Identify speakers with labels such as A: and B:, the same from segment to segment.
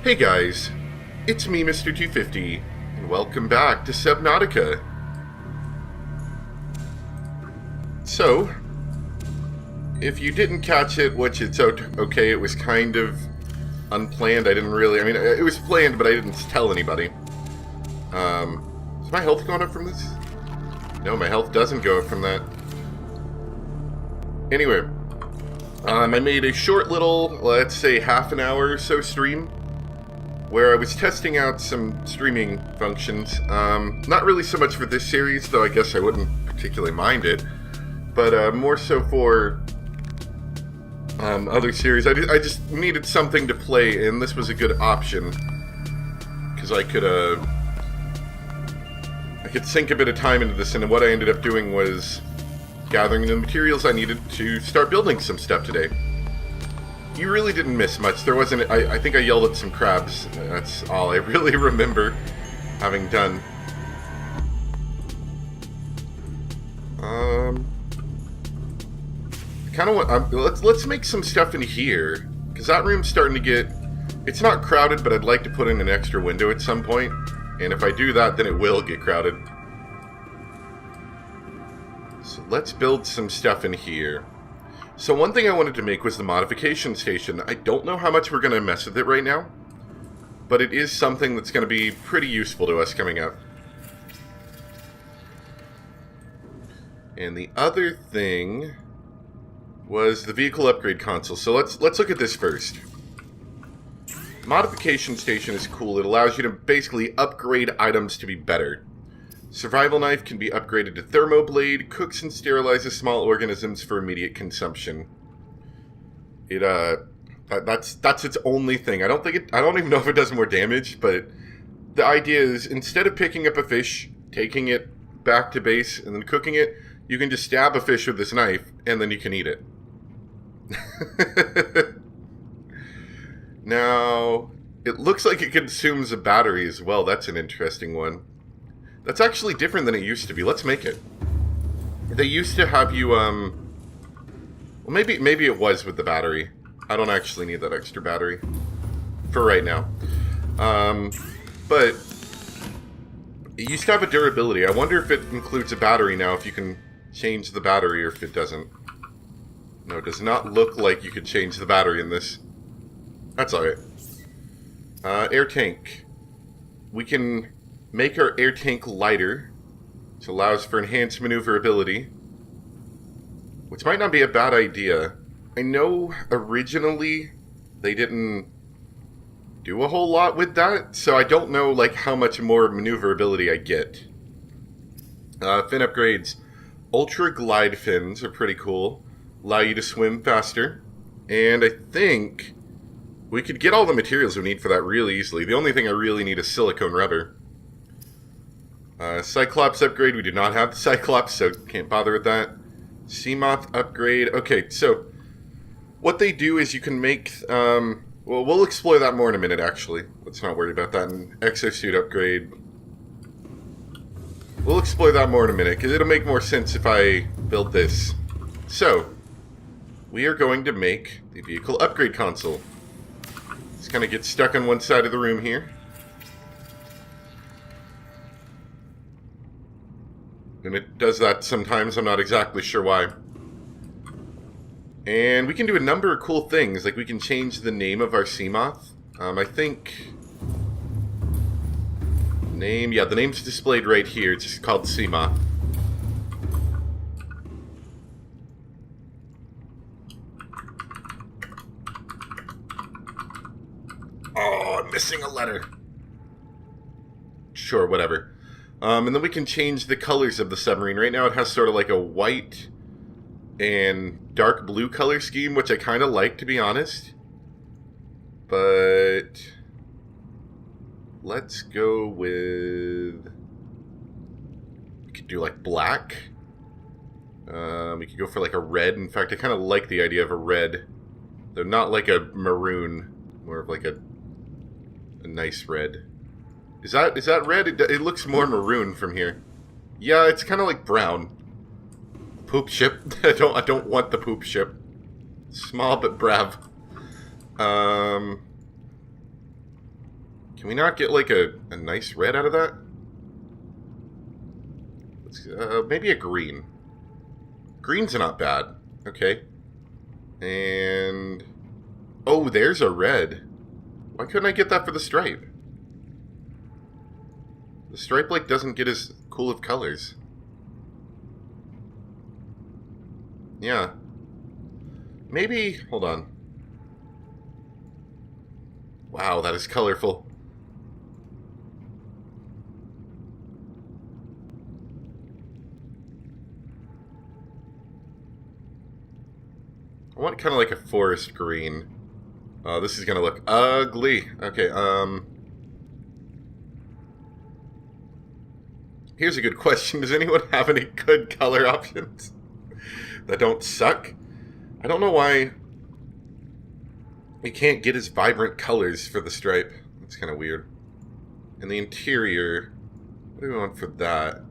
A: Hey guys, it's me, Mr. 250, and welcome back to Subnautica. So, if you didn't catch it, which it's okay, it was kind of unplanned. It was planned, but I didn't tell anybody. Is my health going up from this? No, my health doesn't go up from that. Anyway, I made a short little, let's say half an hour or so stream, where I was testing out some streaming functions. Not really so much for this series, though I guess I wouldn't particularly mind it, but more so for other series. I just needed something to play, and this was a good option, because I could sink a bit of time into this, and what I ended up doing was gathering the materials I needed to start building some stuff today. You really didn't miss much. There wasn't... I think I yelled at some crabs. That's all I really remember having done. I kind of want... let's make some stuff in here, because that room's starting to get... It's not crowded, but I'd like to put in an extra window at some point. And if I do that, then it will get crowded. So let's build some stuff in here. So one thing I wanted to make was the modification station. I don't know how much we're going to mess with it right now, but it is something that's going to be pretty useful to us coming up. And the other thing was the vehicle upgrade console. So let's look at this first. Modification station is cool. It allows you to basically upgrade items to be better. Survival knife can be upgraded to thermoblade, cooks and sterilizes small organisms for immediate consumption. That's its only thing. I don't even know if it does more damage, but the idea is instead of picking up a fish, taking it back to base, and then cooking it, you can just stab a fish with this knife, and then you can eat it. Now, it looks like it consumes a battery as well. That's an interesting one. That's actually different than it used to be. Let's make it. They used to have you, well, maybe it was with the battery. I don't actually need that extra battery for right now. But it used to have a durability. I wonder if it includes a battery now, if you can change the battery, or if it doesn't. No, it does not look like you could change the battery in this. That's alright. Air tank. We can make our air tank lighter, which allows for enhanced maneuverability, which might not be a bad idea. I know originally they didn't do a whole lot with that, so I don't know like how much more maneuverability I get. Fin upgrades. Ultra glide fins are pretty cool. Allow you to swim faster. And I think we could get all the materials we need for that really easily. The only thing I really need is silicone rubber. Cyclops upgrade. We do not have the Cyclops, so can't bother with that. Seamoth upgrade. Okay, so what they do is you can make... well, we'll explore that more in a minute, actually. Let's not worry about that. And exosuit upgrade. We'll explore that more in a minute, because it'll make more sense if I build this. So, we are going to make the vehicle upgrade console. Just kind of get stuck on one side of the room here. And it does that sometimes, I'm not exactly sure why. And we can do a number of cool things, like we can change the name of our Seamoth. I think... Name, yeah, the name's displayed right here, it's just called Seamoth. Oh, I'm missing a letter. Sure, whatever. And then we can change the colors of the submarine. Right now it has sort of like a white and dark blue color scheme, which I kind of like, to be honest. But let's go with... We could do like black. We could go for like a red. In fact, I kind of like the idea of a red. Though not like a maroon. More of like a nice red. Is that red? It looks more maroon from here. Yeah, it's kind of like brown. Poop ship. I don't want the poop ship. Small but brave. Can we not get like a nice red out of that? Let's, maybe a green. Green's not bad. Okay. And... oh, there's a red. Why couldn't I get that for the stripe? The stripe, like, doesn't get as cool of colors. Yeah. Maybe... hold on. Wow, that is colorful. I want kind of like a forest green. Oh, this is gonna look ugly. Okay, here's a good question. Does anyone have any good color options that don't suck? I don't know why we can't get as vibrant colors for the stripe. That's kind of weird. And the interior, what do we want for that?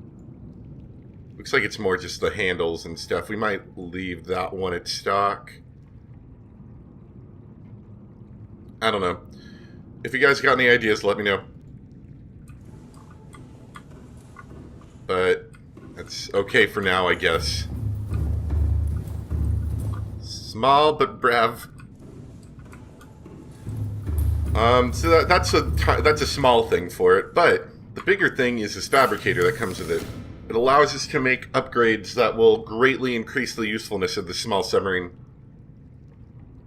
A: Looks like it's more just the handles and stuff. We might leave that one at stock. I don't know. If you guys got any ideas, let me know. But that's okay for now, I guess. Small but brave. So that's a small thing for it, but the bigger thing is this fabricator that comes with it. It allows us to make upgrades that will greatly increase the usefulness of the small submarine.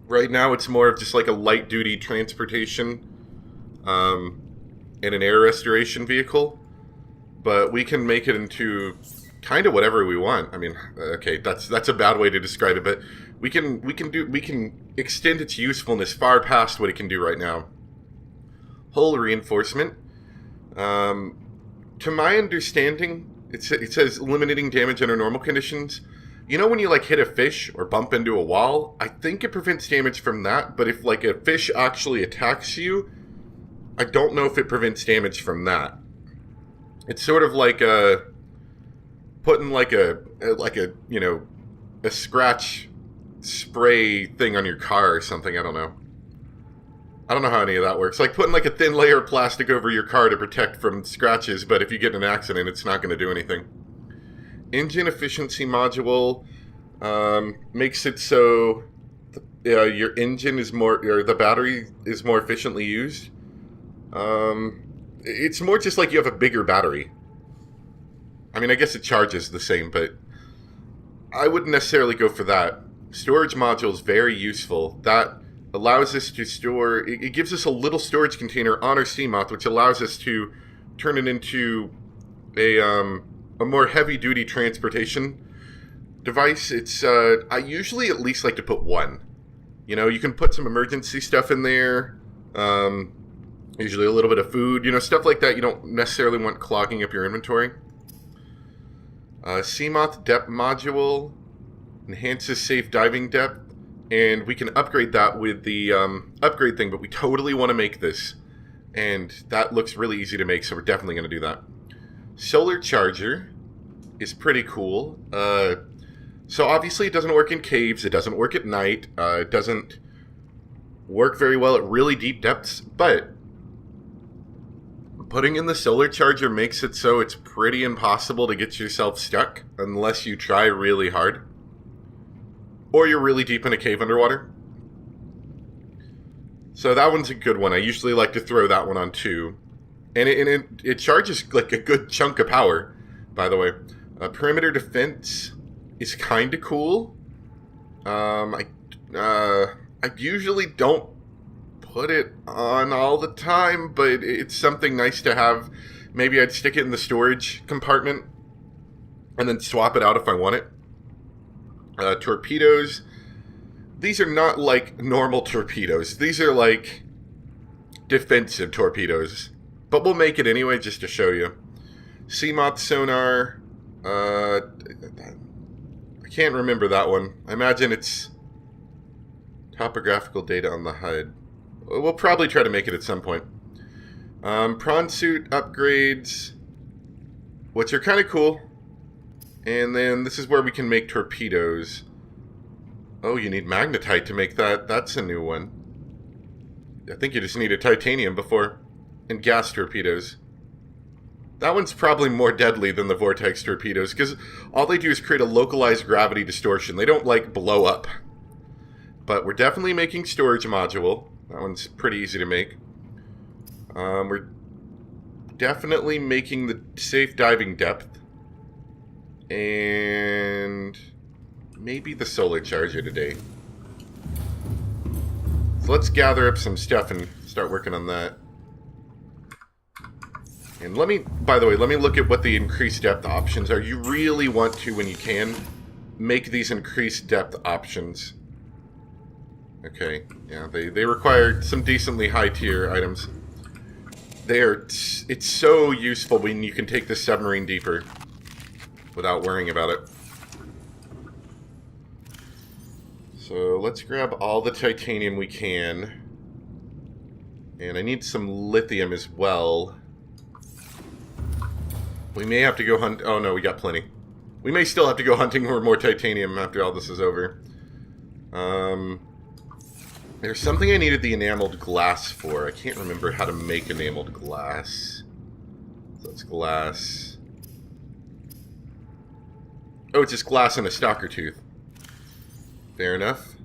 A: Right now, it's more of just like a light-duty transportation and an air restoration vehicle, but we can make it into kind of whatever we want. I mean, okay, that's a bad way to describe it, but we can extend its usefulness far past what it can do right now. Hull reinforcement. To my understanding, it says eliminating damage under normal conditions. You know when you like hit a fish or bump into a wall? I think it prevents damage from that, but if like a fish actually attacks you, I don't know if it prevents damage from that. It's sort of like putting like a you know, a scratch spray thing on your car or something. I don't know how any of that works. Like putting like a thin layer of plastic over your car to protect from scratches, but if you get in an accident, it's not going to do anything. Engine efficiency module makes it so your engine is more, or the battery is more efficiently used. It's more just like you have a bigger battery. I mean, I guess it charges the same, but I wouldn't necessarily go for that. Storage module is very useful. That allows us to store, it gives us a little storage container on our Seamoth, which allows us to turn it into a more heavy-duty transportation device. It's, I usually at least like to put one. You know, you can put some emergency stuff in there, usually a little bit of food, you know, stuff like that you don't necessarily want clogging up your inventory. Seamoth depth module enhances safe diving depth, and we can upgrade that with the upgrade thing, but we totally want to make this, and that looks really easy to make, so we're definitely going to do that. Solar charger is pretty cool. So obviously it doesn't work in caves, it doesn't work at night, it doesn't work very well at really deep depths, but putting in the solar charger makes it so it's pretty impossible to get yourself stuck unless you try really hard. Or you're really deep in a cave underwater. So that one's a good one. I usually like to throw that one on too. And it charges like a good chunk of power, by the way. Perimeter defense is kind of cool. I usually don't put it on all the time, but it's something nice to have. Maybe I'd stick it in the storage compartment and then swap it out if I want it. Torpedoes. These are not like normal torpedoes. These are like defensive torpedoes. But we'll make it anyway just to show you. Seamoth sonar. I can't remember that one. I imagine it's topographical data on the HUD. We'll probably try to make it at some point. Prawn suit upgrades, which are kind of cool. And then this is where we can make torpedoes. Oh, you need magnetite to make that. That's a new one. I think you just need a titanium before. and gas torpedoes. That one's probably more deadly than the vortex torpedoes, because all they do is create a localized gravity distortion. They don't, like, blow up. But we're definitely making storage module. That one's pretty easy to make. We're definitely making the safe diving depth. And maybe the solar charger today. So let's gather up some stuff and start working on that. And let me, by the way, let me look at what the increased depth options are. You really want to, when you can, make these increased depth options. Okay, yeah, they require some decently high tier items. It's so useful when you can take the submarine deeper without worrying about it. So let's grab all the titanium we can. And I need some lithium as well. We may have to go hunt... Oh no, we got plenty. We may still have to go hunting for more titanium after all this is over. There's something I needed the enameled glass for. I can't remember how to make enameled glass. So it's glass. Oh, it's just glass and a stalker tooth. Fair enough.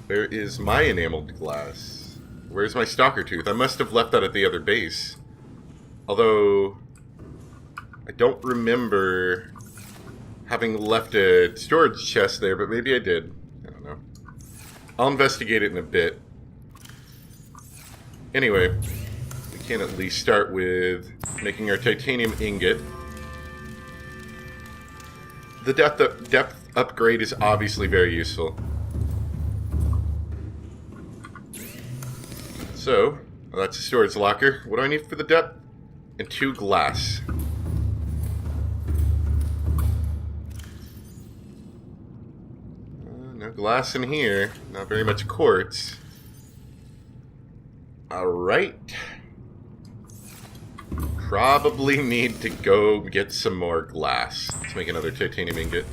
A: Where is my enameled glass? Where's my stalker tooth? I must have left that at the other base. Although... I don't remember having left a storage chest there, but maybe I did. I don't know. I'll investigate it in a bit. Anyway, we can at least start with making our titanium ingot. The depth upgrade is obviously very useful. So, well, that's a storage locker. What do I need for the depth? And 2 glass. No glass in here. Not very much quartz. Alright. Probably need to go get some more glass. Let's make another titanium ingot.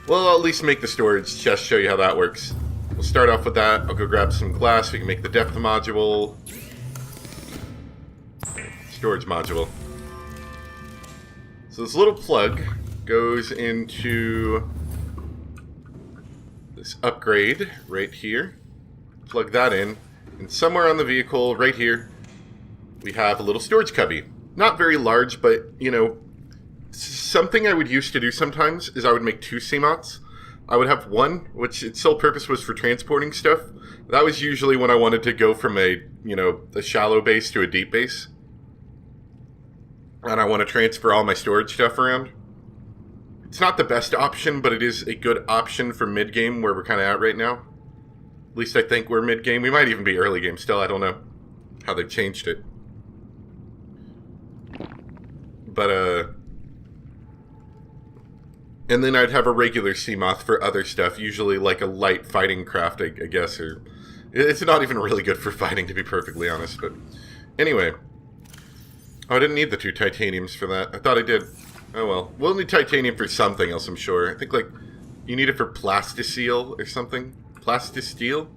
A: Well, I'll at least make the storage chest, show you how that works. We'll start off with that. I'll go grab some glass. We can make the depth module. Storage module. So this little plug goes into this upgrade right here. Plug that in. And somewhere on the vehicle, right here, we have a little storage cubby. Not very large, but, you know, something I would used to do sometimes is I would make 2 CMOTs. I would have one, which its sole purpose was for transporting stuff. That was usually when I wanted to go from a, you know, a shallow base to a deep base. And I want to transfer all my storage stuff around. It's not the best option, but it is a good option for mid-game where we're kind of at right now. At least I think we're mid-game. We might even be early game still. I don't know how they've changed it. But, and then I'd have a regular Seamoth for other stuff, usually like a light fighting craft, I guess, or... It's not even really good for fighting, to be perfectly honest, but... Anyway. Oh, I didn't need the 2 titaniums for that. I thought I did. Oh well. We'll need titanium for something else, I'm sure. I think, like, you need it for plasticele or something. Plastisteel?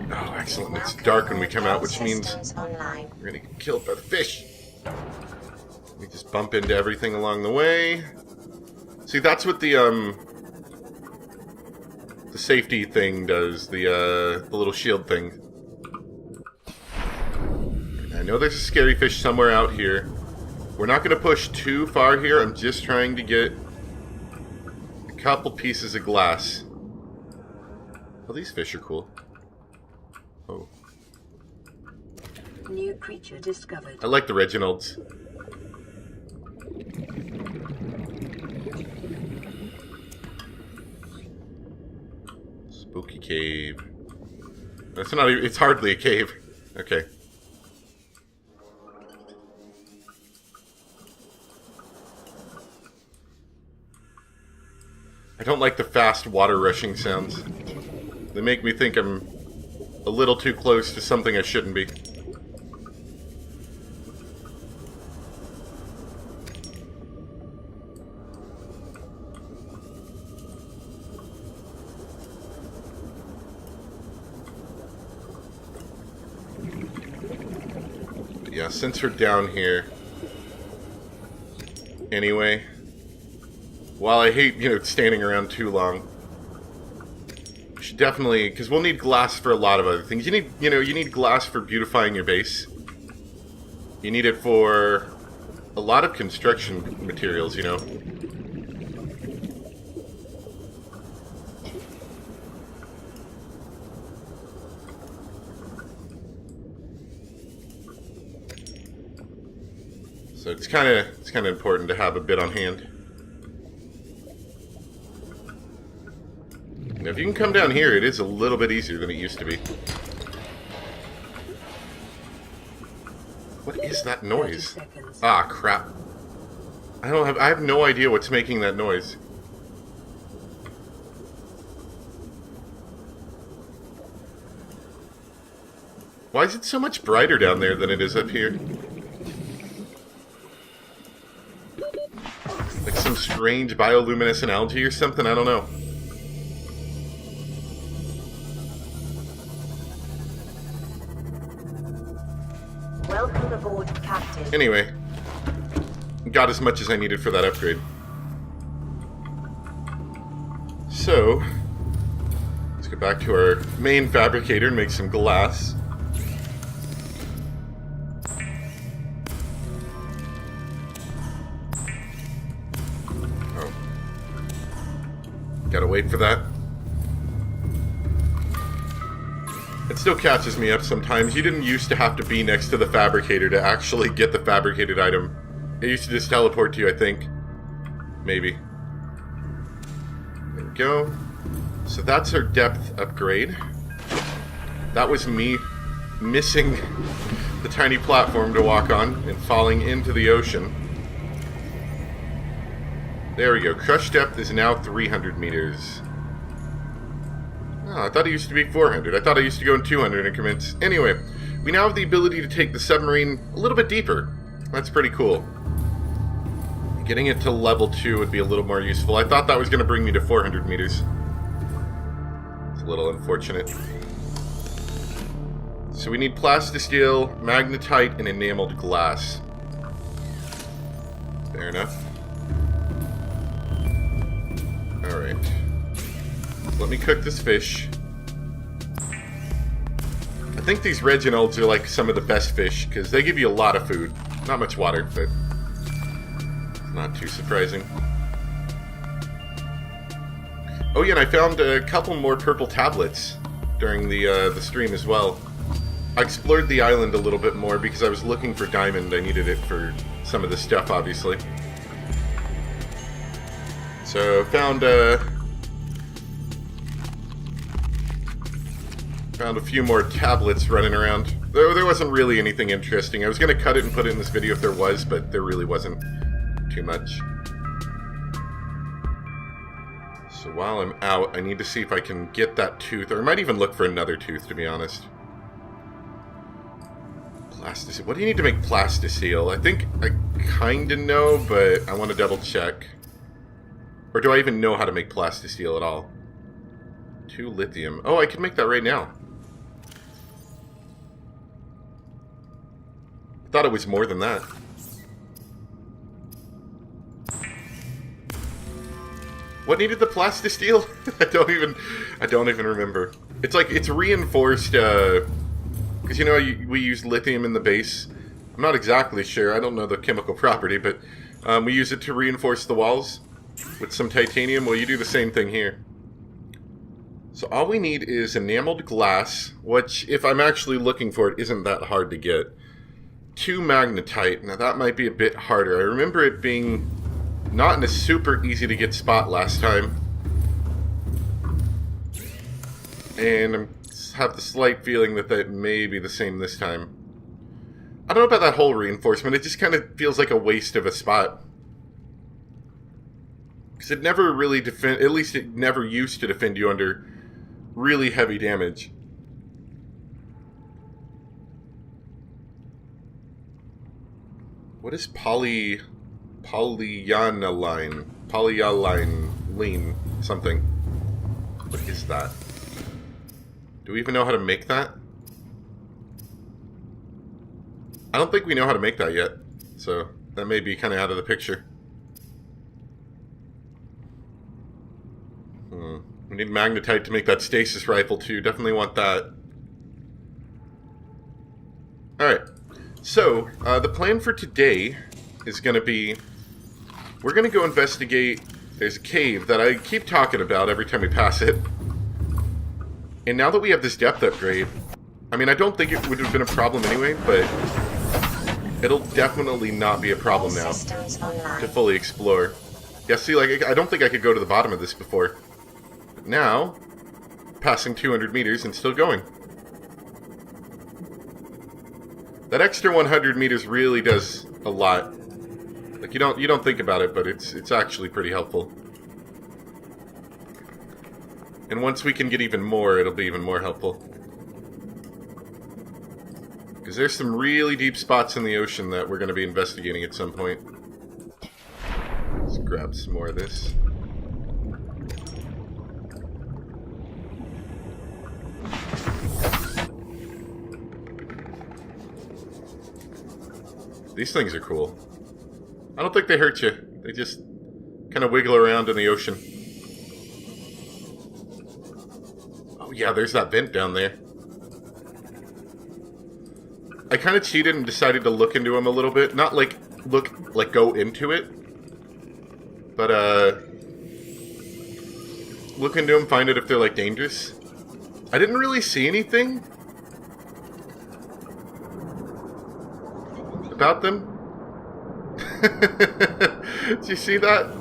A: Oh, excellent. It's dark when we come out, which means we're gonna get killed by the fish. We just bump into everything along the way. See, that's what the safety thing does. The little shield thing. I know there's a scary fish somewhere out here. We're not going to push too far here. I'm just trying to get a couple pieces of glass. Oh, these fish are cool. Oh.
B: New creature discovered.
A: I like the Reginalds. Spooky cave. That's not even, it's hardly a cave. Okay. I don't like the fast water rushing sounds. They make me think I'm a little too close to something I shouldn't be. Yeah, since we're down here... Anyway... While I hate, standing around too long... We should definitely... Because we'll need glass for a lot of other things. You need glass for beautifying your base. You need it for... a lot of construction materials, So it's kind of important to have a bit on hand. Now, if you can come down here, it is a little bit easier than it used to be. What is that noise? Ah, crap. I have no idea what's making that noise. Why is it so much brighter down there than it is up here? Like some strange bioluminescent algae or something? I don't know.
B: Welcome aboard, Captain.
A: Anyway, got as much as I needed for that upgrade. So, let's get back to our main fabricator and make some glass. Oh. Gotta wait for that. It still catches me up sometimes. You didn't used to have to be next to the fabricator to actually get the fabricated item. It used to just teleport to you, I think. Maybe. There we go. So that's our depth upgrade. That was me missing the tiny platform to walk on and falling into the ocean. There we go. Crush depth is now 300 meters. Oh, I thought it used to be 400. I thought I used to go in 200 increments. Anyway, we now have the ability to take the submarine a little bit deeper. That's pretty cool. Getting it to level 2 would be a little more useful. I thought that was going to bring me to 400 meters. It's a little unfortunate. So we need plastisteel, magnetite, and enameled glass. Fair enough. Alright. Let me cook this fish. I think these Reginalds are like some of the best fish, because they give you a lot of food. Not much water, but not too surprising. Oh yeah, and I found a couple more purple tablets during the stream as well. I explored the island a little bit more because I was looking for diamond. I needed it for some of the stuff, obviously. So found a few more tablets running around. Though there wasn't really anything interesting. I was going to cut it and put it in this video if there was, but there really wasn't too much. So while I'm out, I need to see if I can get that tooth, or I might even look for another tooth, to be honest. Plasticine. What do you need to make plasticine? I think I kind of know, but I want to double check. Or do I even know how to make plasticine at all? 2 lithium. Oh, I can make that right now. I thought it was more than that. What needed the plasticine? I don't even remember. It's like, it's reinforced, because we use lithium in the base. I'm not exactly sure, I don't know the chemical property, but we use it to reinforce the walls with some titanium. Well, you do the same thing here. So all we need is enameled glass, which, if I'm actually looking for it, isn't that hard to get. 2 magnetite. Now that might be a bit harder. I remember it being not in a super easy to get spot last time. And I have the slight feeling that that may be the same this time. I don't know about that whole reinforcement. It just kind of feels like a waste of a spot. Because it never really at least it never used to defend you under really heavy damage. What is polyaniline something? What is that? Do we even know how to make that? I don't think we know how to make that yet. So that may be kind of out of the picture. We need magnetite to make that stasis rifle too. Definitely want that. Alright. So, the plan for today is going to be... We're going to go investigate... There's a cave that I keep talking about every time we pass it. And now that we have this depth upgrade... I mean, I don't think it would have been a problem anyway, but... It'll definitely not be a problem now to fully explore. Yeah, see, like, I don't think I could go to the bottom of this before. But now, passing 200 meters and still going. That extra 100 meters really does a lot. Like, you don't think about it, but it's actually pretty helpful. And once we can get even more, it'll be even more helpful. Because there's some really deep spots in the ocean that we're going to be investigating at some point. Let's grab some more of this. These things are cool. I don't think they hurt you. They just kind of wiggle around in the ocean. Oh yeah, there's that vent down there. I kind of cheated and decided to look into them a little bit. Not like go into it. But look into them, find out if they're like dangerous. I didn't really see anything about them. Did you see that?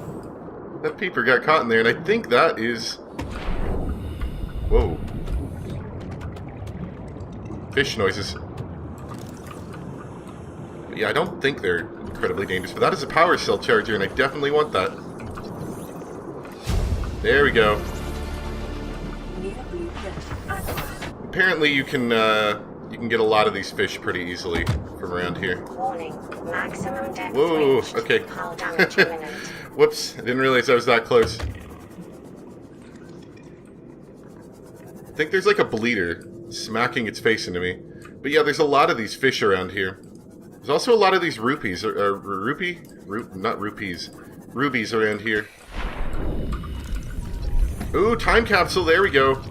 A: That peeper got caught in there, and I think that is... Whoa. Fish noises. But yeah, I don't think they're incredibly dangerous, but that is a power cell charger, and I definitely want that. There we go. Apparently you can get a lot of these fish pretty easily from around here.
B: Warning. Maximum depth
A: Whoa,
B: reached.
A: okay.
B: Hull damage imminent.
A: Whoops, I didn't realize I was that close. I think there's like a bleeder smacking its face into me. But yeah, there's a lot of these fish around here. There's also a lot of these rupees, not rupees, rubies around here. Ooh, time capsule, there we go.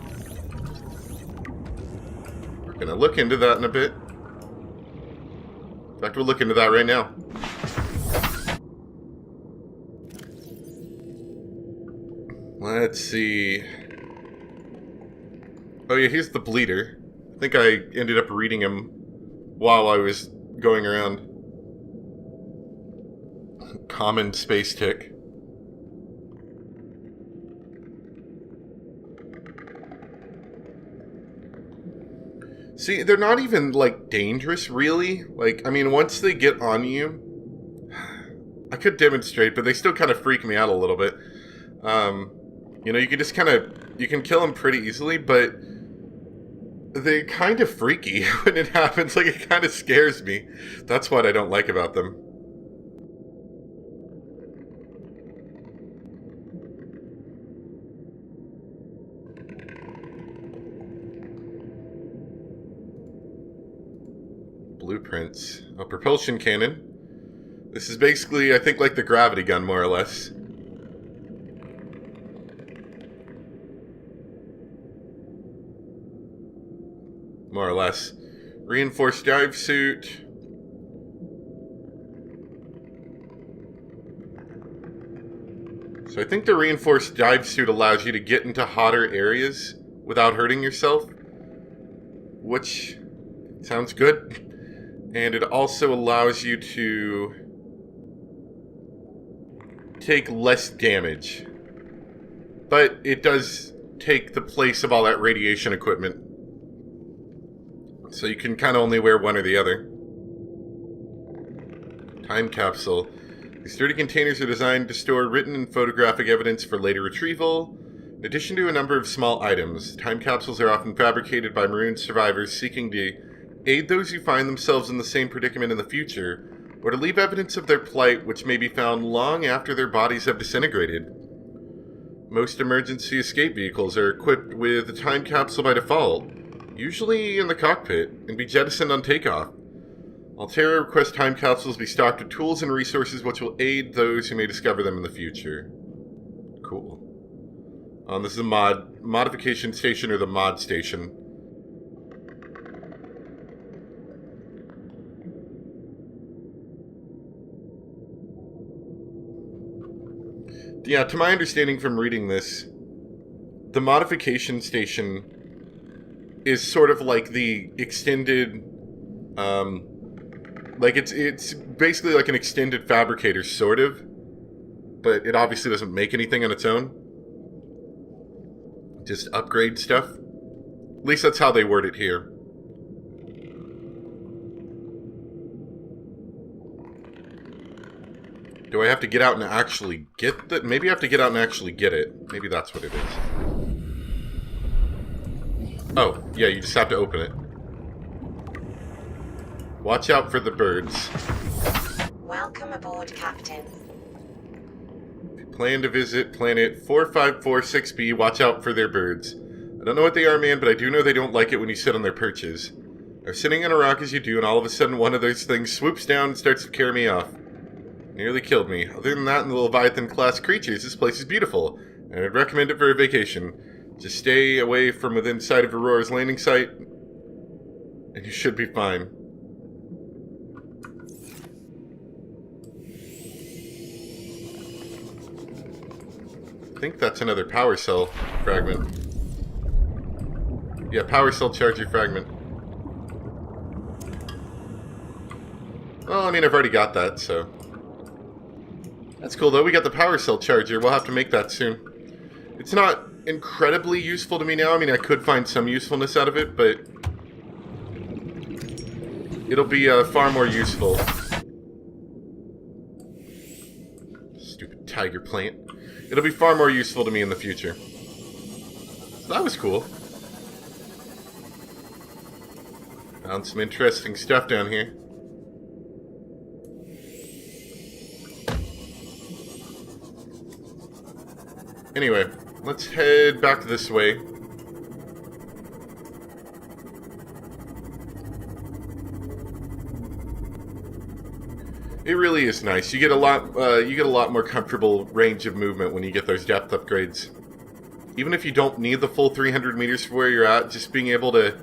A: We're gonna look into that in a bit. In fact, we'll look into that right now. Let's see. Oh yeah, here's the bleeder. I think I ended up reading him while I was going around. Common space tick. See, they're not even, like, dangerous, really. Like, I mean, once they get on you... I could demonstrate, but they still kind of freak me out a little bit. You know, you can just kind of... You can kill them pretty easily, but... They're kind of freaky when it happens. Like, it kind of scares me. That's what I don't like about them. Blueprints. A propulsion cannon. This is basically, I think, like the gravity gun, more or less. More or less. Reinforced dive suit. So I think the reinforced dive suit allows you to get into hotter areas without hurting yourself. Which sounds good. And it also allows you to take less damage. But it does take the place of all that radiation equipment. So you can kind of only wear one or the other. Time capsule. These sturdy containers are designed to store written and photographic evidence for later retrieval. In addition to a number of small items, time capsules are often fabricated by marooned survivors seeking to aid those who find themselves in the same predicament in the future, or to leave evidence of their plight which may be found long after their bodies have disintegrated. Most emergency escape vehicles are equipped with a time capsule by default, usually in the cockpit, and be jettisoned on takeoff. Altera requests time capsules be stocked with tools and resources which will aid those who may discover them in the future. Cool. This is a modification station, or the mod station. Yeah, to my understanding from reading this, the modification station is sort of like the extended, like it's basically like an extended fabricator, sort of, but it obviously doesn't make anything on its own. Just upgrade stuff. At least that's how they word it here. Do I have to get out and actually get that? Maybe I have to get out and actually get it. Maybe that's what it is. Oh, yeah, you just have to open it. Watch out for the birds.
B: Welcome aboard, Captain.
A: If you plan to visit planet 4546b, watch out for their birds. I don't know what they are, man, but I do know they don't like it when you sit on their perches. They're sitting on a rock as you do, and all of a sudden one of those things swoops down and starts to carry me off. Nearly killed me. Other than that and the Leviathan-class creatures, this place is beautiful, and I'd recommend it for a vacation. Just stay away from within sight of Aurora's landing site, and you should be fine. I think that's another power cell fragment. Yeah, power cell charger fragment. Well, I mean, I've already got that, so... That's cool, though. We got the power cell charger. We'll have to make that soon. It's not incredibly useful to me now. I mean, I could find some usefulness out of it, but... it'll be far more useful. Stupid tiger plant. It'll be far more useful to me in the future. So that was cool. Found some interesting stuff down here. Anyway, let's head back this way. It really is nice. You get a lot more comfortable range of movement when you get those depth upgrades. Even if you don't need the full 300 meters for where you're at, just being able to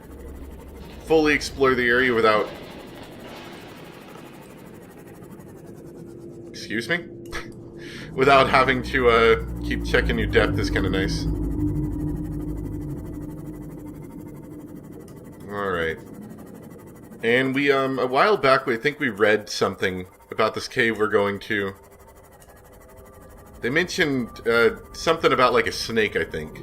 A: fully explore the area without... Excuse me? Without having to keep checking your depth is kind of nice. Alright. And we, a while back, I think we read something about this cave we're going to. They mentioned something about like a snake, I think.